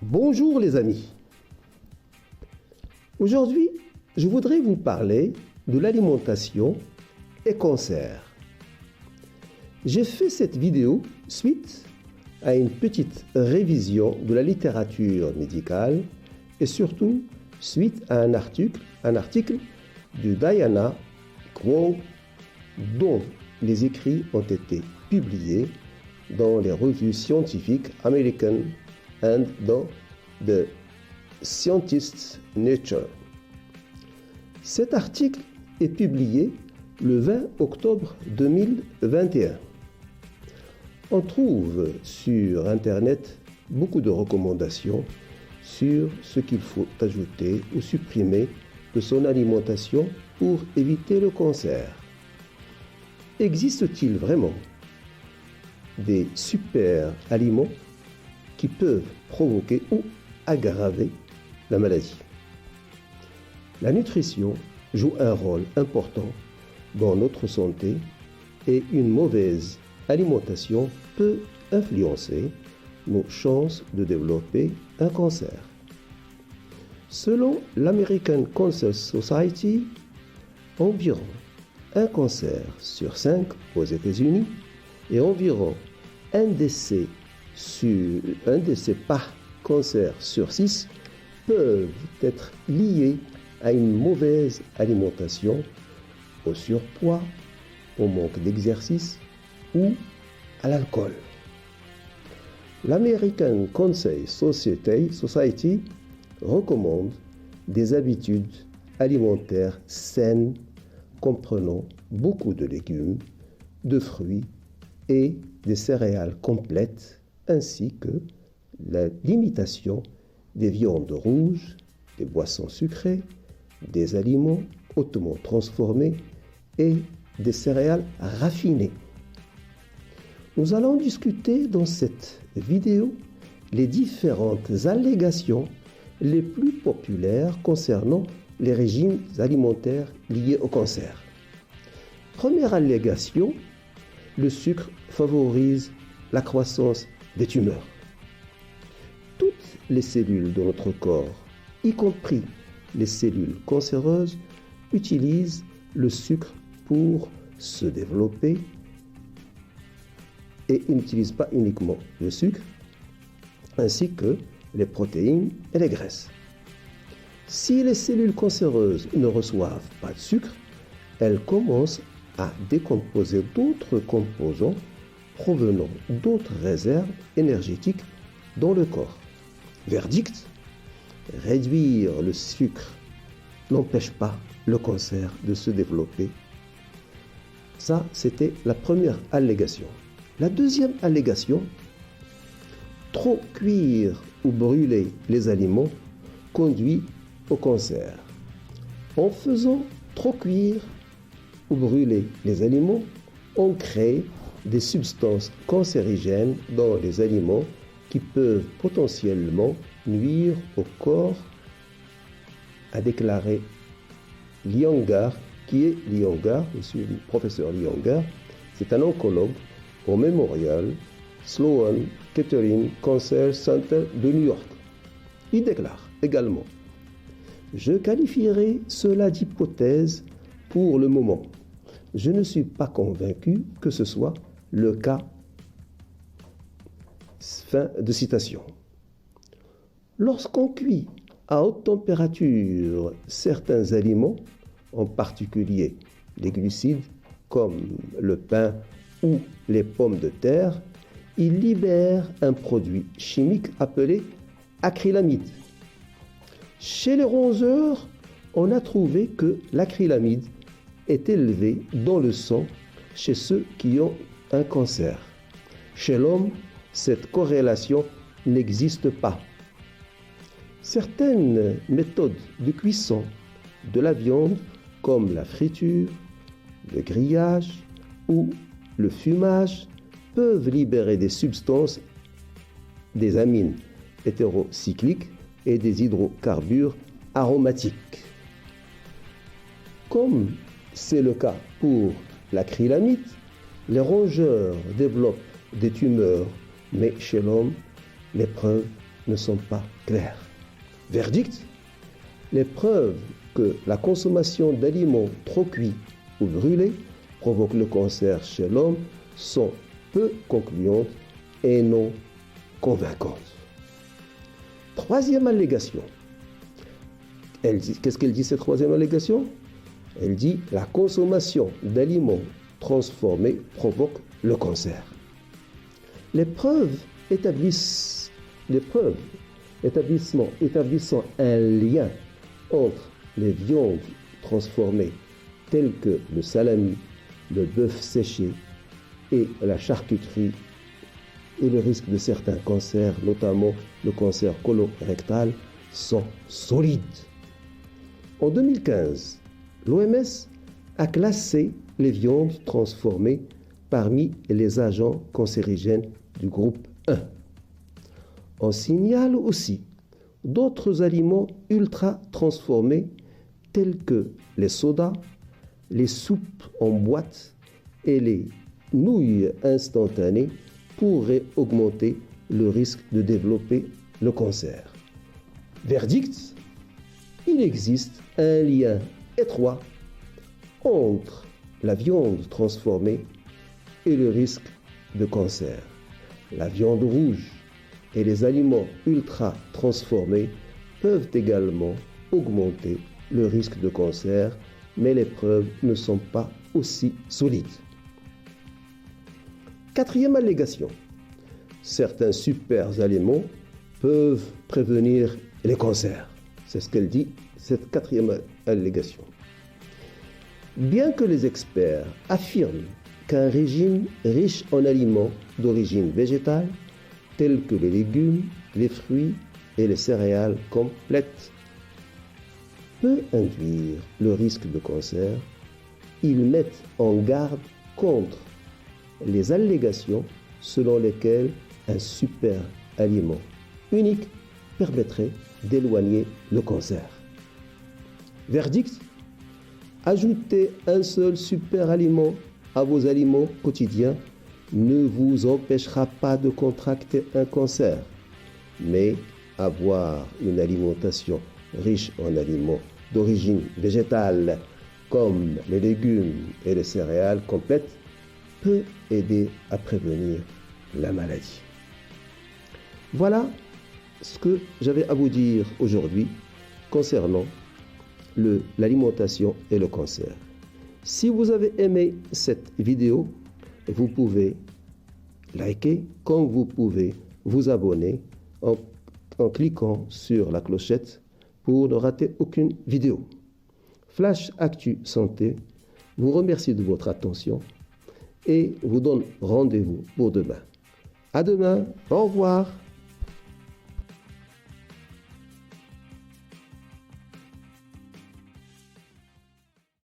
Bonjour les amis. Aujourd'hui, je voudrais vous parler de l'alimentation et cancer. J'ai fait cette vidéo suite à une petite révision de la littérature médicale et surtout suite à un article de Diana Kwong dont les écrits ont été publiés dans les revues scientifiques American and dans The Scientist Nature. Cet article est publié le 20 octobre 2021. On trouve sur Internet beaucoup de recommandations sur ce qu'il faut ajouter ou supprimer de son alimentation pour éviter le cancer. Existe-t-il vraiment des super aliments qui peuvent provoquer ou aggraver la maladie? La nutrition joue un rôle important dans notre santé et une mauvaise alimentation peut influencer nos chances de développer un cancer. Selon l'American Cancer Society, environ un cancer sur 5 aux États-Unis et environ un décès par cancer sur 6 peuvent être liés à une mauvaise alimentation, au surpoids, au manque d'exercice ou à l'alcool. L'American Cancer Society recommande des habitudes alimentaires saines comprenant beaucoup de légumes, de fruits et des céréales complètes, ainsi que la limitation des viandes rouges, des boissons sucrées, des aliments hautement transformés et des céréales raffinées. Nous allons discuter dans cette vidéo les différentes allégations les plus populaires concernant les régimes alimentaires liés au cancer. Première allégation, le sucre favorise la croissance des tumeurs. Toutes les cellules de notre corps, y compris les cellules cancéreuses, utilisent le sucre pour se développer et ils n'utilisent pas uniquement le sucre, ainsi que les protéines et les graisses. Si les cellules cancéreuses ne reçoivent pas de sucre, elles commencent à décomposer d'autres composants provenant d'autres réserves énergétiques dans le corps. Verdict, réduire le sucre n'empêche pas le cancer de se développer. Ça, c'était la première allégation. La deuxième allégation, trop cuire ou brûler les aliments conduit au cancer. En faisant trop cuire ou brûler les aliments, on crée des substances cancérigènes dans les aliments qui peuvent potentiellement nuire au corps, a déclaré Iyengar, qui est Iyengar, monsieur le professeur Iyengar, c'est un oncologue au Memorial Sloan Kettering Cancer Center de New York. Il déclare également: je qualifierai cela d'hypothèse pour le moment. Je ne suis pas convaincu que ce soit le cas. Fin de citation. Lorsqu'on cuit à haute température certains aliments, en particulier les glucides comme le pain ou les pommes de terre, il libère un produit chimique appelé acrylamide. Chez les rongeurs, on a trouvé que l'acrylamide est élevé dans le sang chez ceux qui ont un cancer. Chez l'homme, cette corrélation n'existe pas. Certaines méthodes de cuisson de la viande, comme la friture, le grillage ou le fumage, peuvent libérer des substances, des amines hétérocycliques et des hydrocarbures aromatiques. Comme c'est le cas pour l'acrylamide, les rongeurs développent des tumeurs, mais chez l'homme, les preuves ne sont pas claires. Verdict, les preuves que la consommation d'aliments trop cuits ou brûlés provoque le cancer chez l'homme sont peu concluantes et non convaincantes. Troisième allégation. Qu'est-ce qu'elle dit, cette troisième allégation? Elle dit la consommation d'aliments transformés provoque le cancer. Les preuves établissant un lien entre les viandes transformées telles que le salami, le bœuf séché et la charcuterie et le risque de certains cancers, notamment le cancer colorectal, sont solides. En 2015, l'OMS a classé les viandes transformées parmi les agents cancérigènes du groupe 1. On signale aussi d'autres aliments ultra transformés tels que les sodas, les soupes en boîte et les nouilles instantanées pourraient augmenter le risque de développer le cancer. Verdict, il existe un lien étroit entre la viande transformée et le risque de cancer. La viande rouge et les aliments ultra transformés peuvent également augmenter le risque de cancer, mais les preuves ne sont pas aussi solides. Quatrième allégation. Certains super aliments peuvent prévenir les cancers. C'est ce qu'elle dit, cette quatrième allégation. Bien que les experts affirment qu'un régime riche en aliments d'origine végétale, tels que les légumes, les fruits et les céréales complètes, peut induire le risque de cancer, ils mettent en garde contre les allégations selon lesquelles un super aliment unique permettrait d'éloigner le cancer. Verdict, ajoutez un seul super aliment à vos aliments quotidiens ne vous empêchera pas de contracter un cancer, mais avoir une alimentation riche en aliments d'origine végétale comme les légumes et les céréales complètes peut aider à prévenir la maladie. Voilà ce que j'avais à vous dire aujourd'hui concernant l'alimentation et le cancer. Si vous avez aimé cette vidéo, vous pouvez liker, comme vous pouvez vous abonner en cliquant sur la clochette pour ne rater aucune vidéo. Flash Actu Santé vous remercie de votre attention et vous donne rendez-vous pour demain. À demain, au revoir.